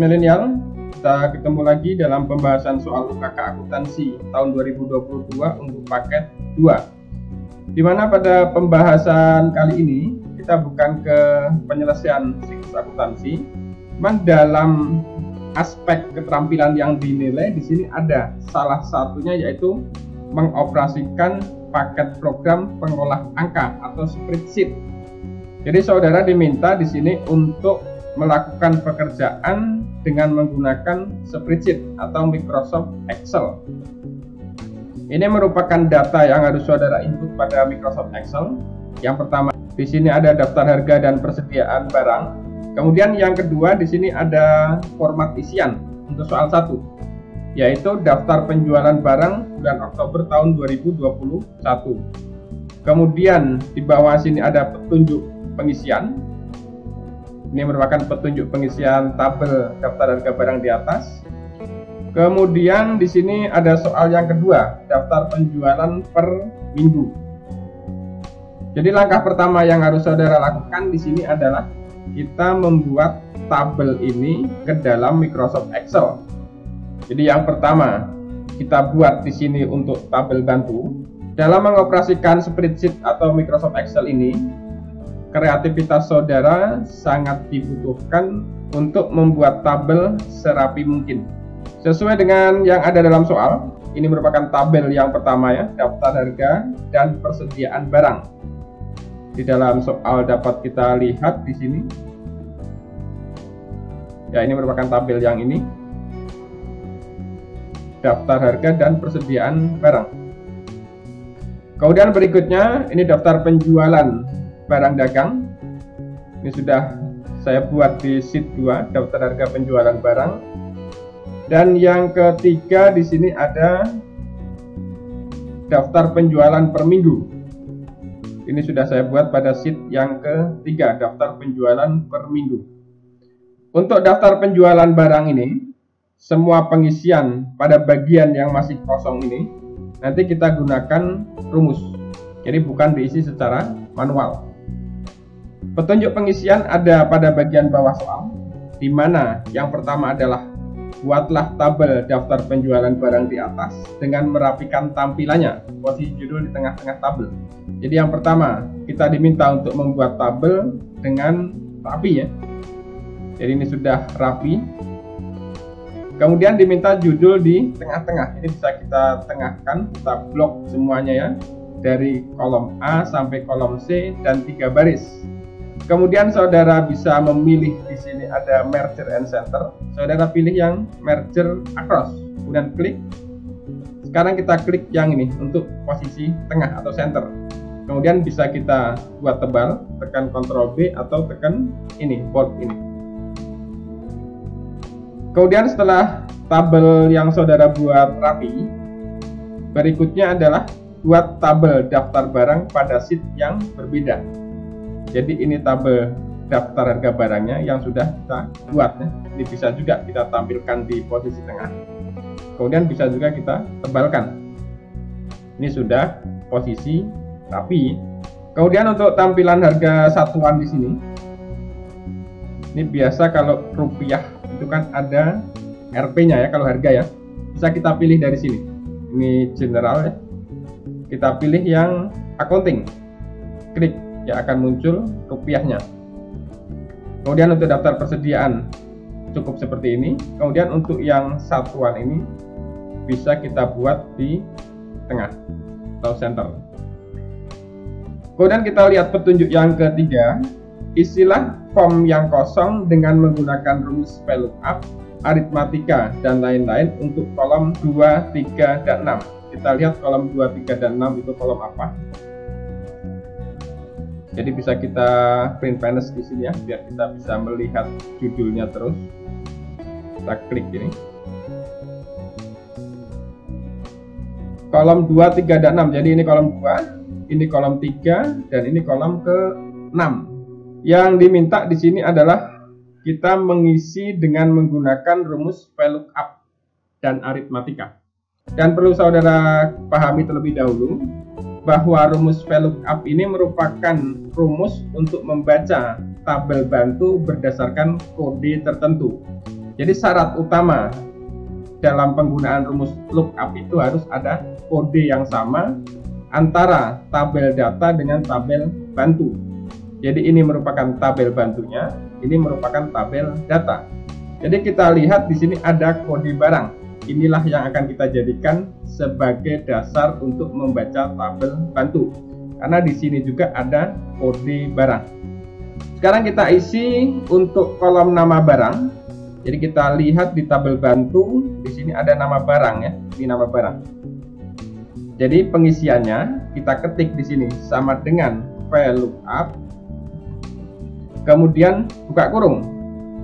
Milenial, kita ketemu lagi dalam pembahasan soal UKK Akuntansi tahun 2022 untuk paket 2. Dimana pada pembahasan kali ini kita bukan ke penyelesaian siklus akuntansi, cuman dalam aspek keterampilan yang dinilai di sini ada salah satunya yaitu mengoperasikan paket program pengolah angka atau spreadsheet. Jadi saudara diminta di sini untuk melakukan pekerjaan dengan menggunakan spreadsheet atau Microsoft Excel. Ini merupakan data yang harus saudara input pada Microsoft Excel. Yang pertama di sini ada daftar harga dan persediaan barang. Kemudian yang kedua di sini ada format isian untuk soal 1, yaitu daftar penjualan barang bulan Oktober tahun 2021. Kemudian di bawah sini ada petunjuk pengisian. Ini merupakan petunjuk pengisian tabel daftar harga barang di atas. Kemudian di sini ada soal yang kedua, daftar penjualan per minggu. Jadi langkah pertama yang harus saudara lakukan di sini adalah kita membuat tabel ini ke dalam Microsoft Excel. Jadi yang pertama kita buat di sini untuk tabel bantu. Dalam mengoperasikan spreadsheet atau Microsoft Excel ini, kreativitas saudara sangat dibutuhkan untuk membuat tabel serapi mungkin. Sesuai dengan yang ada dalam soal, ini merupakan tabel yang pertama ya, daftar harga dan persediaan barang. Di dalam soal dapat kita lihat di sini. Ya, ini merupakan tabel yang ini. Daftar harga dan persediaan barang. Kemudian berikutnya, ini daftar penjualan barang dagang. Ini sudah saya buat di sheet 2, daftar harga penjualan barang. Dan yang ketiga di sini ada daftar penjualan per minggu. Ini sudah saya buat pada sheet yang ketiga, daftar penjualan per minggu. Untuk daftar penjualan barang ini, semua pengisian pada bagian yang masih kosong ini nanti kita gunakan rumus. Jadi bukan diisi secara manual. Petunjuk pengisian ada pada bagian bawah soal, di mana yang pertama adalah buatlah tabel daftar penjualan barang di atas dengan merapikan tampilannya, posisi judul di tengah-tengah tabel. Jadi yang pertama kita diminta untuk membuat tabel dengan rapi ya. Jadi ini sudah rapi. Kemudian diminta judul di tengah-tengah. Ini bisa kita tengahkan, kita blok semuanya ya, dari kolom A sampai kolom C dan 3 baris. Kemudian saudara bisa memilih di sini ada merger and center. Saudara pilih yang merger across, kemudian klik. Sekarang kita klik yang ini untuk posisi tengah atau center. Kemudian bisa kita buat tebal, tekan Ctrl B atau tekan ini, bold ini. Kemudian setelah tabel yang saudara buat rapi, berikutnya adalah buat tabel daftar barang pada sheet yang berbeda. Jadi ini tabel daftar harga barangnya yang sudah kita buat ya. Ini bisa juga kita tampilkan di posisi tengah. Kemudian bisa juga kita tebalkan. Ini sudah posisi rapi. Kemudian untuk tampilan harga satuan di sini. Ini biasa kalau rupiah itu kan ada RP-nya ya, kalau harga ya. Bisa kita pilih dari sini. Ini general ya. Kita pilih yang accounting. Klik, ya akan muncul rupiahnya. Kemudian untuk daftar persediaan cukup seperti ini. Kemudian untuk yang satuan ini bisa kita buat di tengah atau center. Kemudian kita lihat petunjuk yang ketiga, isilah form yang kosong dengan menggunakan rumus VLOOKUP, aritmatika dan lain-lain untuk kolom 2, 3, dan 6. Kita lihat kolom 2, 3, dan 6 itu kolom apa. Jadi bisa kita print panes di sini ya, biar kita bisa melihat judulnya terus. Kita klik ini. Kolom 2, 3, dan 6. Jadi ini kolom 2, ini kolom 3, dan ini kolom ke-6. Yang diminta di sini adalah kita mengisi dengan menggunakan rumus VLOOKUP dan aritmatika. Dan perlu saudara pahami terlebih dahulu bahwa rumus VLOOKUP ini merupakan rumus untuk membaca tabel bantu berdasarkan kode tertentu. Jadi syarat utama dalam penggunaan rumus lookup itu harus ada kode yang sama antara tabel data dengan tabel bantu. Jadi ini merupakan tabel bantunya, ini merupakan tabel data. Jadi kita lihat di sini ada kode barang. Inilah yang akan kita jadikan sebagai dasar untuk membaca tabel bantu. Karena di sini juga ada kode barang. Sekarang kita isi untuk kolom nama barang. Jadi kita lihat di tabel bantu, di sini ada nama barang ya. Ini nama barang. Jadi pengisiannya kita ketik di sini sama dengan VLOOKUP. Kemudian buka kurung.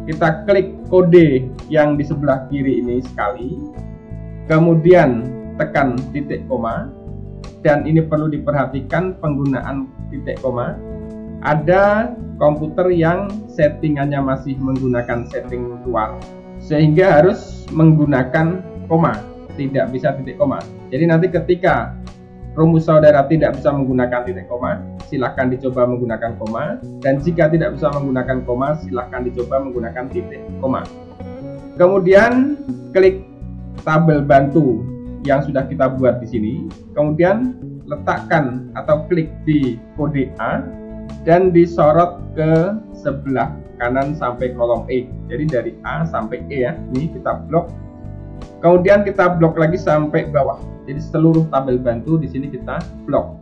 Kita klik kode yang di sebelah kiri ini sekali, kemudian tekan titik koma, dan ini perlu diperhatikan penggunaan titik koma. Ada komputer yang settingannya masih menggunakan setting luar, sehingga harus menggunakan koma, tidak bisa titik koma. Jadi nanti ketika rumus saudara tidak bisa menggunakan titik koma, silahkan dicoba menggunakan koma, dan jika tidak bisa menggunakan koma, silahkan dicoba menggunakan titik koma. Kemudian klik tabel bantu yang sudah kita buat di sini, kemudian letakkan atau klik di kode A dan disorot ke sebelah kanan sampai kolom E. Jadi dari A sampai E ya, ini kita blok. Kemudian kita blok lagi sampai bawah. Jadi seluruh tabel bantu di sini kita blok.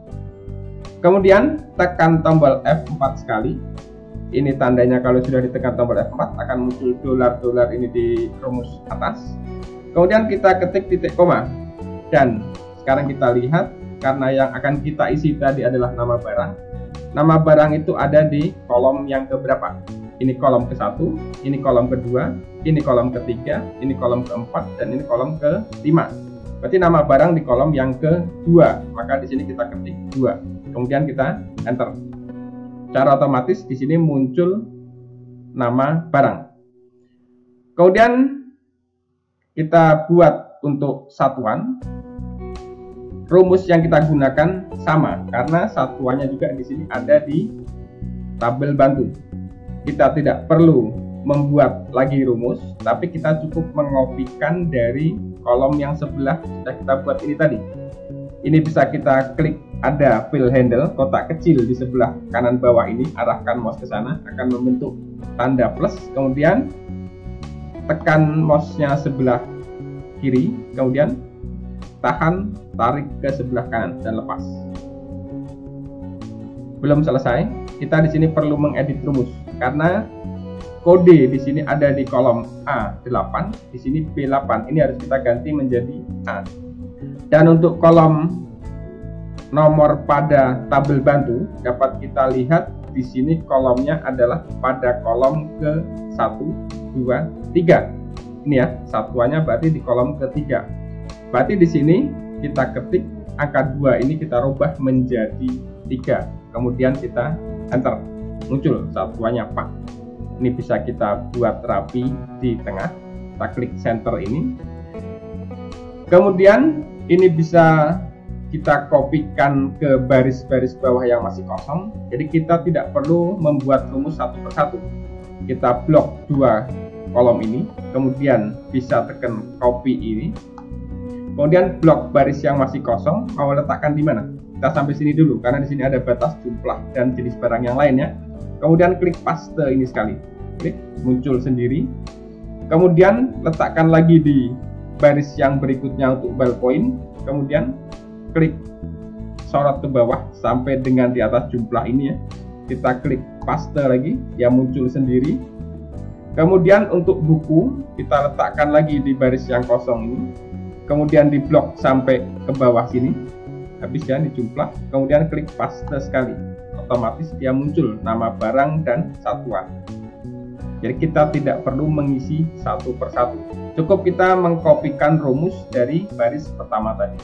Kemudian tekan tombol F4 sekali. Ini tandanya kalau sudah ditekan tombol F4 akan muncul dolar-dolar ini di rumus atas. Kemudian kita ketik titik koma. Dan sekarang kita lihat, karena yang akan kita isi tadi adalah nama barang. Nama barang itu ada di kolom yang keberapa? Ini kolom ke-1, ini kolom kedua, ini kolom ketiga, ini kolom keempat, dan ini kolom ke-5. Berarti nama barang di kolom yang kedua, maka di sini kita ketik 2. Kemudian kita enter. Secara otomatis di sini muncul nama barang. Kemudian kita buat untuk satuan. Rumus yang kita gunakan sama karena satuannya juga di sini ada di tabel bantu. Kita tidak perlu membuat lagi rumus, tapi kita cukup mengopikan dari kolom yang sebelah sudah kita buat ini tadi. Ini bisa kita klik, ada fill handle, kotak kecil di sebelah kanan bawah ini, arahkan mouse ke sana, akan membentuk tanda plus, kemudian tekan mouse-nya sebelah kiri, kemudian tahan, tarik ke sebelah kanan dan lepas. Belum selesai, kita di sini perlu mengedit rumus karena kode di sini ada di kolom A8, di sini B8. Ini harus kita ganti menjadi A. Dan untuk kolom nomor pada tabel bantu dapat kita lihat di sini kolomnya adalah pada kolom ke-1, 2, 3. Ini ya, satuannya berarti di kolom ketiga. Berarti di sini kita ketik angka 2 ini kita rubah menjadi 3. Kemudian kita enter. Muncul satuannya Pak. Ini bisa kita buat rapi di tengah. Kita klik center ini. Kemudian ini bisa kita kopikan ke baris-baris bawah yang masih kosong. Jadi kita tidak perlu membuat rumus satu persatu. Kita blok 2 kolom ini, kemudian bisa tekan copy ini. Kemudian blok baris yang masih kosong mau letakkan di mana? Kita sampai sini dulu karena di sini ada batas jumlah dan jenis barang yang lainnya. Kemudian klik paste ini sekali. Klik, muncul sendiri. Kemudian letakkan lagi di baris yang berikutnya untuk ballpoint. Kemudian klik sorot ke bawah sampai dengan di atas jumlah ini ya. Kita klik paste lagi, ya muncul sendiri. Kemudian untuk buku kita letakkan lagi di baris yang kosong ini. Kemudian di blok sampai ke bawah sini. Habis ya dijumlah. Kemudian klik paste sekali. Otomatis dia muncul nama barang dan satuan. Jadi kita tidak perlu mengisi satu persatu. Cukup kita mengkopikan rumus dari baris pertama tadi.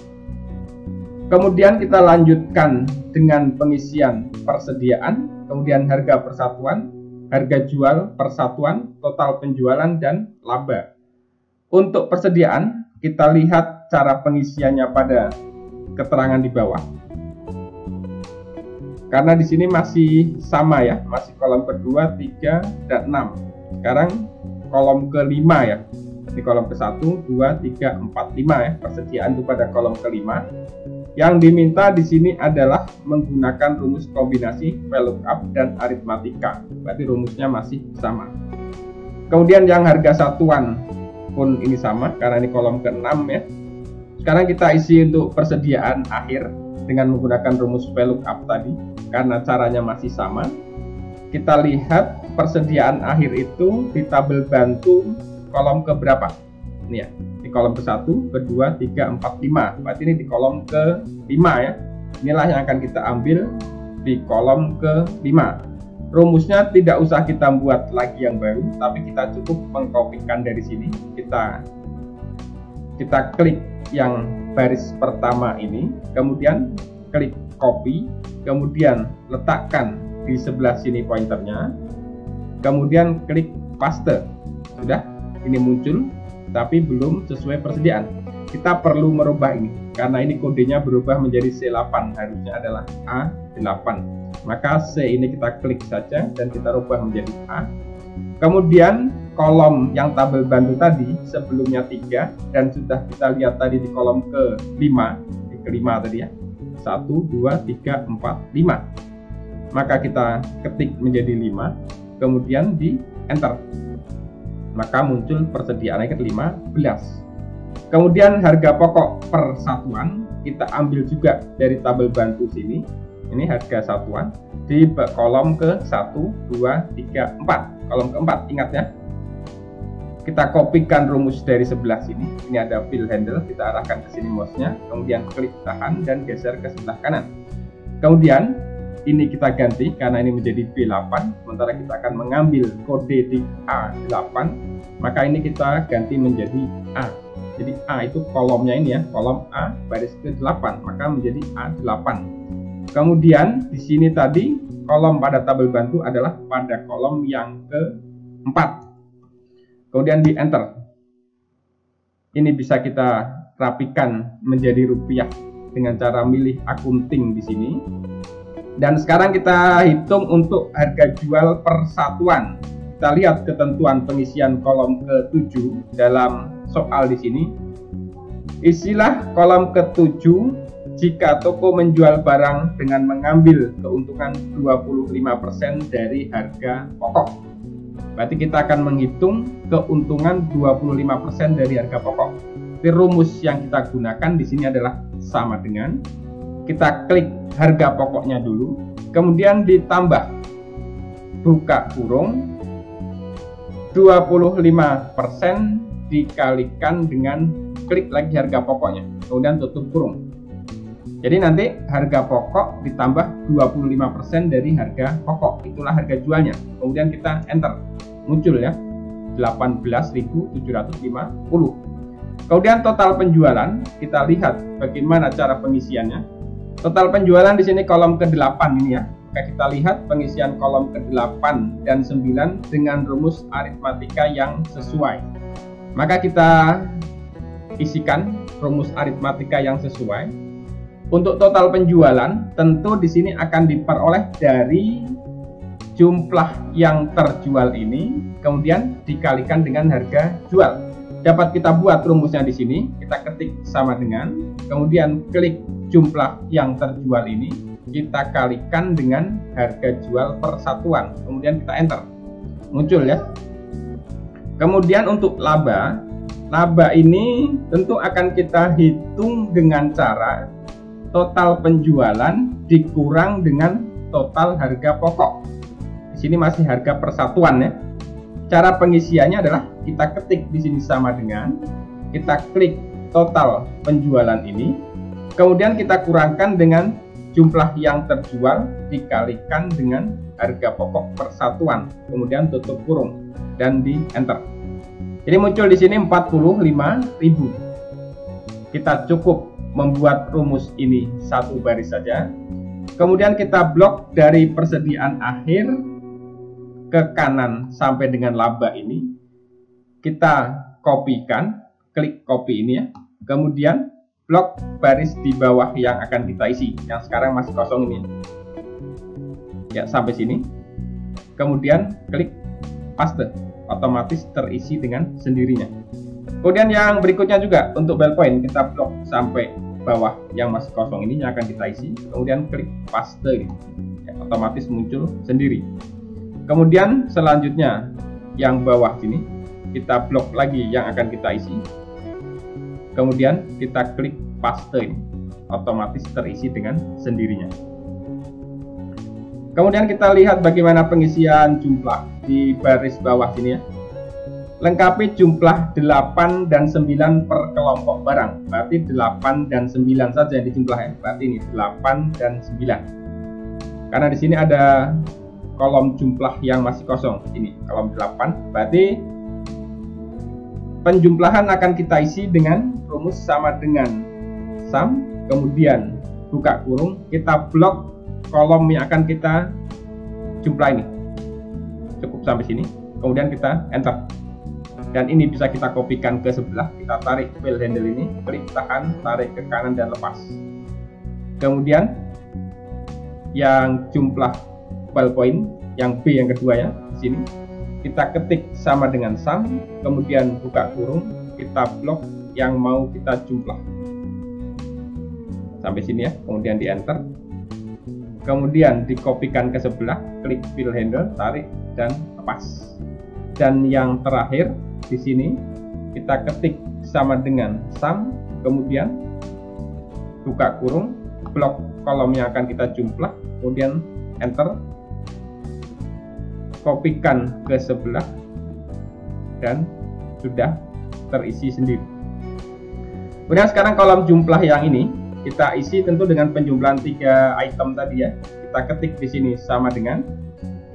Kemudian kita lanjutkan dengan pengisian persediaan, kemudian harga persatuan, harga jual persatuan, total penjualan, dan laba. Untuk persediaan, kita lihat cara pengisiannya pada keterangan di bawah. Karena di sini masih sama ya, masih kolom kedua, 3, dan 6. Sekarang kolom ke-5 ya. Di kolom ke-1, 2, 3, 4, 5 ya, persediaan itu pada kolom ke-5. Yang diminta di sini adalah menggunakan rumus kombinasi VLOOKUP dan aritmatika. Berarti rumusnya masih sama. Kemudian yang harga satuan pun ini sama karena ini kolom ke-6 ya. Sekarang kita isi untuk persediaan akhir dengan menggunakan rumus VLOOKUP tadi karena caranya masih sama. Kita lihat persediaan akhir itu di tabel bantu kolom ke berapa? Ini ya, di kolom ke-1, ke-2, 3, 4, 5. Berarti ini di kolom ke-5 ya. Inilah yang akan kita ambil di kolom ke-5. Rumusnya tidak usah kita buat lagi yang baru, tapi kita cukup mengkopikan dari sini. Kita klik yang baris pertama ini, kemudian klik copy, kemudian letakkan di sebelah sini pointernya, kemudian klik paste. Sudah, ini muncul tapi belum sesuai persediaan. Kita perlu merubah ini karena ini kodenya berubah menjadi C8, harusnya adalah A8. Maka C ini kita klik saja dan kita rubah menjadi A. Kemudian kolom yang tabel bantu tadi sebelumnya 3 dan sudah kita lihat tadi di kolom ke-5, di ke-5 tadi ya, 1, 2, 3, 4, 5. Maka kita ketik menjadi 5, kemudian di enter. Maka muncul persediaan ke-15. Kemudian harga pokok per satuan kita ambil juga dari tabel bantu sini. Ini harga satuan di kolom ke-1, 2, 3, 4. Kolom ke-4, ingat ya. Kita kopikan rumus dari sebelah sini. Ini ada fill handle, kita arahkan ke sini mouse-nya, kemudian klik tahan dan geser ke sebelah kanan. Kemudian ini kita ganti karena ini menjadi B8, sementara kita akan mengambil kode di A8, maka ini kita ganti menjadi A. Jadi A itu kolomnya ini ya, kolom A baris ke-8, maka menjadi A8. Kemudian di sini tadi kolom pada tabel bantu adalah pada kolom yang ke-4. Kemudian di enter. Ini bisa kita rapikan menjadi rupiah dengan cara milih akunting di sini. Dan sekarang kita hitung untuk harga jual per satuan. Kita lihat ketentuan pengisian kolom ke-7 dalam soal di sini. Isilah kolom ke-7 jika toko menjual barang dengan mengambil keuntungan 25% dari harga pokok. Berarti kita akan menghitung keuntungan 25% dari harga pokok. Jadi rumus yang kita gunakan di sini adalah sama dengan kita klik harga pokoknya dulu, kemudian ditambah buka kurung 25% dikalikan dengan klik lagi harga pokoknya, kemudian tutup kurung. Jadi nanti harga pokok ditambah 25% dari harga pokok, itulah harga jualnya. Kemudian kita enter, muncul ya 18.750. Kemudian total penjualan, kita lihat bagaimana cara pengisiannya. Total penjualan di sini kolom ke-8 ini ya. Maka kita lihat pengisian kolom ke-8 dan 9 dengan rumus aritmatika yang sesuai. Maka kita isikan rumus aritmatika yang sesuai. Untuk total penjualan, tentu di sini akan diperoleh dari jumlah yang terjual ini, kemudian dikalikan dengan harga jual. Dapat kita buat rumusnya di sini, kita ketik sama dengan, kemudian klik jumlah yang terjual ini, kita kalikan dengan harga jual per satuan, kemudian kita enter. Muncul ya. Kemudian untuk laba ini tentu akan kita hitung dengan cara total penjualan dikurang dengan total harga pokok. Di sini masih harga persatuan ya. Cara pengisiannya adalah kita ketik di sini sama dengan, kita klik total penjualan ini, kemudian kita kurangkan dengan jumlah yang terjual dikalikan dengan harga pokok persatuan, kemudian tutup kurung dan di enter. Jadi muncul di sini 45.000. Kita cukup membuat rumus ini satu baris saja. Kemudian kita blok dari persediaan akhir ke kanan sampai dengan laba ini. Kita kopikan, klik copy ini ya. Kemudian blok baris di bawah yang akan kita isi, yang sekarang masih kosong ini. Ya, sampai sini. Kemudian klik paste. otomatis terisi dengan sendirinya. Kemudian yang berikutnya juga untuk bell point, kita blok sampai bawah yang masih kosong ini yang akan kita isi, kemudian klik paste ini, ya, otomatis muncul sendiri. Kemudian selanjutnya yang bawah sini kita blok lagi yang akan kita isi, kemudian kita klik paste ini, otomatis terisi dengan sendirinya. Kemudian kita lihat bagaimana pengisian jumlah di baris bawah sini ya. Lengkapi jumlah 8 dan 9 per kelompok barang. Berarti 8 dan 9 saja yang dijumlah ya. Berarti ini 8 dan 9. Karena di sini ada kolom jumlah yang masih kosong. Ini kolom 8. Berarti penjumlahan akan kita isi dengan rumus sama dengan sum, kemudian buka kurung, kita blok kolom yang akan kita jumlah ini. Cukup sampai sini. Kemudian kita enter. Dan ini bisa kita kopikan ke sebelah, kita tarik file handle ini, klik tahan, tarik ke kanan dan lepas. Kemudian yang jumlah ball point, yang B yang kedua ya, di sini kita ketik sama dengan sum, kemudian buka kurung, kita blok yang mau kita jumlah. Sampai sini ya, kemudian di enter. Kemudian dikopikan ke sebelah, klik file handle, tarik dan lepas. Dan yang terakhir di sini kita ketik sama dengan sum, kemudian buka kurung, blok kolom yang akan kita jumlah, kemudian enter, kopikan ke sebelah, dan sudah terisi sendiri. Kemudian sekarang kolom jumlah yang ini kita isi tentu dengan penjumlahan 3 item tadi ya. Kita ketik di sini sama dengan,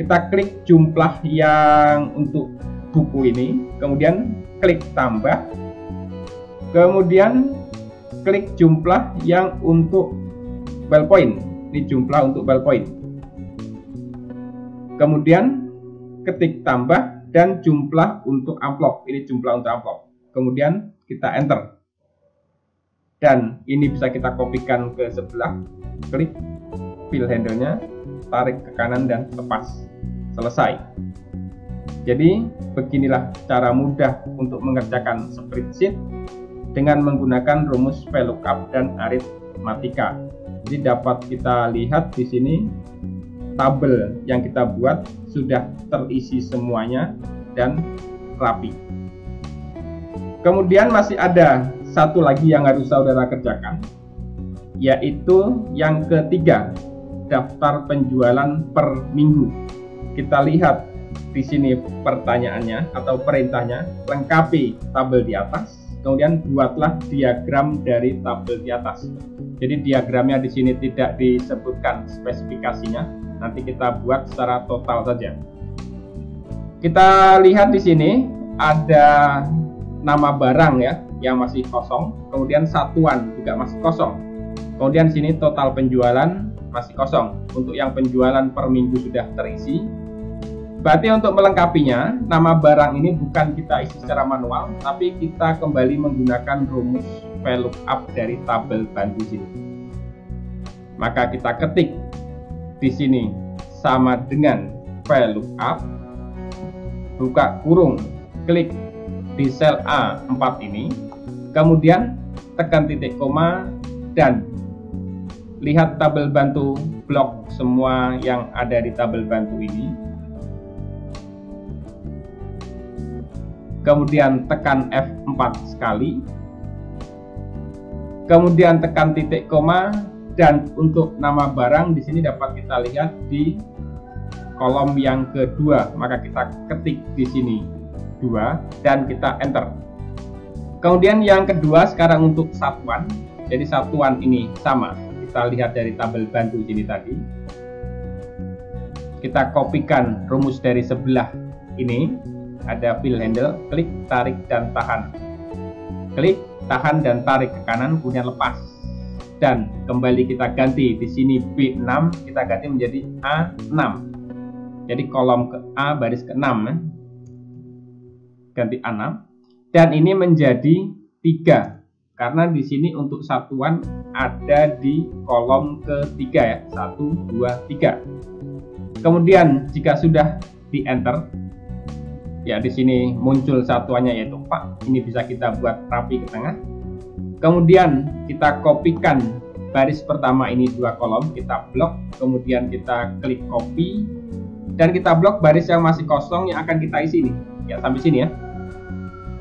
kita klik jumlah yang untuk buku ini, kemudian klik tambah, kemudian klik jumlah yang untuk ball point, ini jumlah untuk ball point, kemudian ketik tambah, dan jumlah untuk amplop, ini jumlah untuk amplop, kemudian kita enter, dan ini bisa kita kopikan ke sebelah, klik file handle-nya, tarik ke kanan dan lepas, selesai. Jadi beginilah cara mudah untuk mengerjakan spreadsheet dengan menggunakan rumus VLOOKUP dan aritmatika. Jadi dapat kita lihat di sini tabel yang kita buat sudah terisi semuanya dan rapi. Kemudian masih ada satu lagi yang harus saudara kerjakan, yaitu yang ketiga, daftar penjualan per minggu. Kita lihat di sini pertanyaannya atau perintahnya, lengkapi tabel di atas, kemudian buatlah diagram dari tabel di atas. Jadi diagramnya di sini tidak disebutkan spesifikasinya, nanti kita buat secara total saja. Kita lihat di sini ada nama barang ya yang masih kosong, kemudian satuan juga masih kosong. Kemudian di sini total penjualan masih kosong. Untuk yang penjualan per minggu sudah terisi. Berarti untuk melengkapinya, nama barang ini bukan kita isi secara manual, tapi kita kembali menggunakan rumus VLOOKUP dari tabel bantu sini. Maka kita ketik di sini sama dengan VLOOKUP, buka kurung, klik di sel A4 ini, kemudian tekan titik koma dan lihat tabel bantu blok semua yang ada di tabel bantu ini. Kemudian tekan F4 sekali, kemudian tekan titik koma, dan untuk nama barang di sini dapat kita lihat di kolom yang kedua, maka kita ketik di sini 2 dan kita enter. Kemudian yang kedua sekarang untuk satuan, jadi satuan ini sama, kita lihat dari tabel bantu sini tadi, kita kopikan rumus dari sebelah ini. Ada file handle, klik, tarik, dan tahan. Klik, tahan, dan tarik ke kanan, kemudian lepas. Dan kembali kita ganti, di sini B6, kita ganti menjadi A6. Jadi kolom ke A, baris ke-6. Ya. Ganti A6. Dan ini menjadi 3. Karena di sini untuk satuan ada di kolom ketiga ya. 1, 2, 3. Kemudian jika sudah di enter, Ya, di sini muncul satuannya yaitu 4. Ini bisa kita buat rapi ke tengah. Kemudian kita kopikan baris pertama ini 2 kolom, kita blok, kemudian kita klik copy dan kita blok baris yang masih kosong yang akan kita isi nih. Ya, sampai sini ya.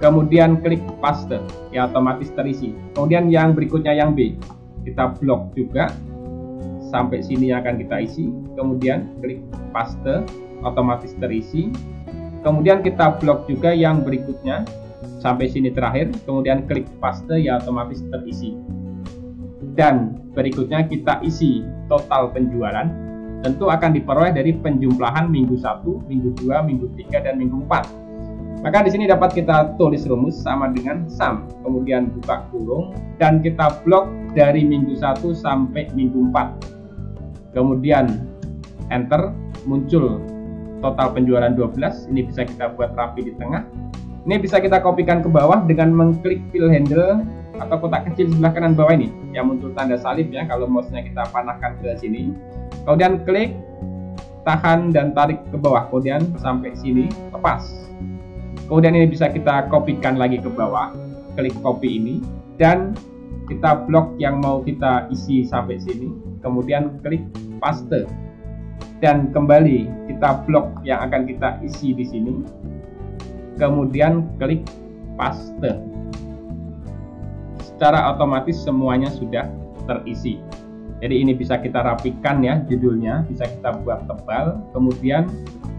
Kemudian klik paste, ya otomatis terisi. Kemudian yang berikutnya yang B, kita blok juga sampai sini yang akan kita isi. Kemudian klik paste, otomatis terisi. Kemudian kita blok juga yang berikutnya sampai sini terakhir. Kemudian klik paste, ya otomatis terisi. Dan berikutnya kita isi total penjualan. Tentu akan diperoleh dari penjumlahan minggu 1, minggu 2, minggu 3, dan minggu 4. Maka di sini dapat kita tulis rumus sama dengan sum, kemudian buka kurung, dan kita blok dari minggu 1 sampai minggu 4. Kemudian enter, muncul total penjualan 12. Ini bisa kita buat rapi di tengah. Ini bisa kita kopikan ke bawah dengan mengklik fill handle atau kotak kecil sebelah kanan bawah ini yang muncul tanda salib ya, kalau mouse-nya kita panahkan ke sini. Kemudian klik, tahan dan tarik ke bawah, kemudian sampai sini lepas. Kemudian ini bisa kita kopikan lagi ke bawah, klik copy ini, dan kita blok yang mau kita isi sampai sini, kemudian klik paste, dan kembali kita blok yang akan kita isi di sini, kemudian klik paste. Secara otomatis semuanya sudah terisi. Jadi ini bisa kita rapikan ya, judulnya bisa kita buat tebal, kemudian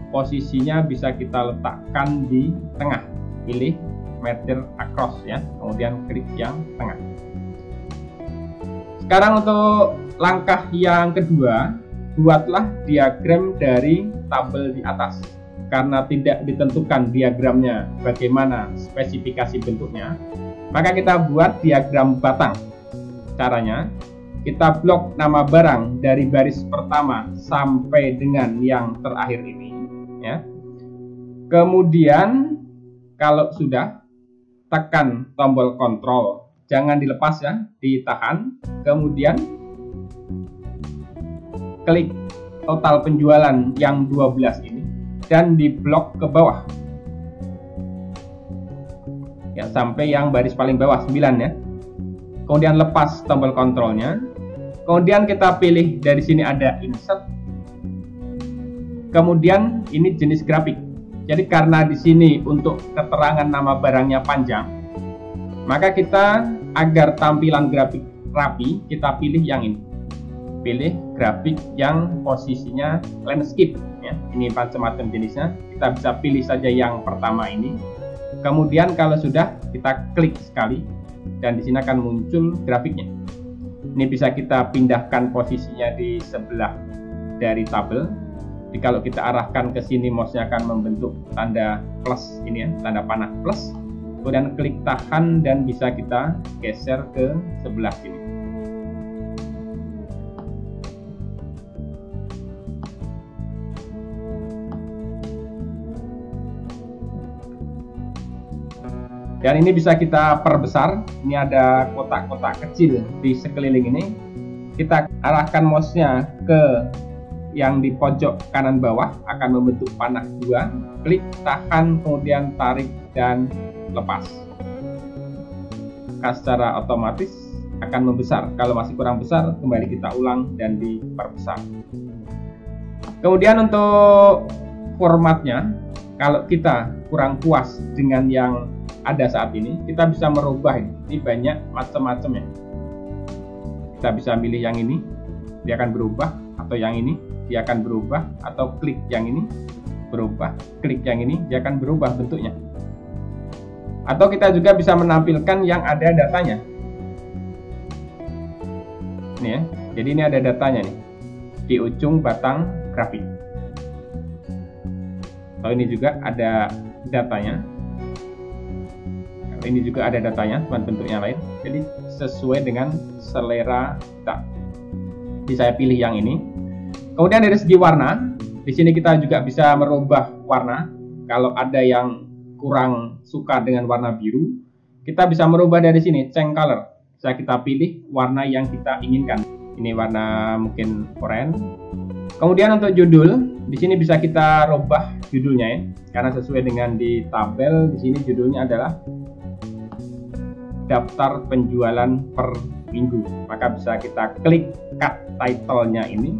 posisinya bisa kita letakkan di tengah, pilih meter across ya, kemudian klik yang tengah. Sekarang untuk langkah yang kedua, buatlah diagram dari tabel di atas. Karena tidak ditentukan diagramnya bagaimana spesifikasi bentuknya, maka kita buat diagram batang. Caranya, kita blok nama barang dari baris pertama sampai dengan yang terakhir ini ya. Kemudian kalau sudah, tekan tombol kontrol, jangan dilepas ya, ditahan. Kemudian klik total penjualan yang 12 ini dan diblok ke bawah ya, sampai yang baris paling bawah 9 ya. Kemudian lepas tombol kontrolnya. Kemudian kita pilih dari sini ada insert. Kemudian ini jenis grafik. Jadi karena di sini untuk keterangan nama barangnya panjang, maka kita agar tampilan grafik rapi, kita pilih yang ini. Pilih grafik yang posisinya landscape ya. Ini macam-macam jenisnya. Kita bisa pilih saja yang pertama ini. Kemudian kalau sudah, kita klik sekali dan di sini akan muncul grafiknya. Ini bisa kita pindahkan posisinya di sebelah dari tabel. Jadi kalau kita arahkan ke sini, mouse-nya akan membentuk tanda plus ini ya, tanda panah plus. Kemudian klik tahan dan bisa kita geser ke sebelah sini. Dan ini bisa kita perbesar. Ini ada kotak-kotak kecil di sekeliling ini. Kita arahkan mouse-nya ke yang di pojok kanan bawah, akan membentuk panah 2. Klik, tahan, kemudian tarik dan lepas. Maka secara otomatis akan membesar. Kalau masih kurang besar, kembali kita ulang dan diperbesar. Kemudian untuk formatnya, kalau kita kurang puas dengan yang ada saat ini, kita bisa merubah ini. Ini banyak macam-macamnya. Kita bisa milih yang ini, dia akan berubah, atau yang ini dia akan berubah, atau klik yang ini berubah, klik yang ini dia akan berubah bentuknya. Atau kita juga bisa menampilkan yang ada datanya. Ini ya. Jadi ini ada datanya nih di ujung batang grafik. Atau ini juga ada datanya. Ini juga ada datanya, cuma bentuknya lain. Jadi sesuai dengan selera kita. Jadi saya pilih yang ini. Kemudian dari segi warna, di sini kita juga bisa merubah warna. Kalau ada yang kurang suka dengan warna biru, kita bisa merubah dari sini, change color. Bisa kita pilih warna yang kita inginkan. Ini warna mungkin oranye, Kemudian untuk judul, di sini bisa kita rubah judulnya ya, karena sesuai dengan di tabel. Di sini judulnya adalah daftar penjualan per minggu. Maka bisa kita klik cut title-nya ini,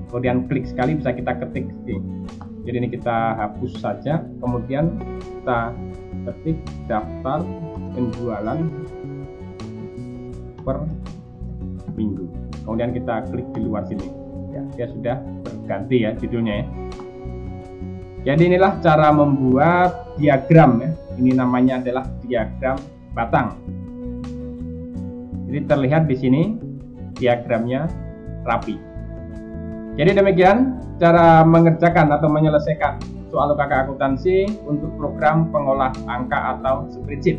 kemudian klik sekali bisa kita ketik sini. Jadi ini kita hapus saja, kemudian kita ketik daftar penjualan per minggu. Kemudian kita klik di luar sini. Ya, dia sudah berganti ya judulnya ya. Jadi inilah cara membuat diagram ya. Ini namanya adalah diagram batang. Jadi terlihat di sini diagramnya rapi. Jadi demikian cara mengerjakan atau menyelesaikan soal UKK akuntansi untuk program pengolah angka atau spreadsheet.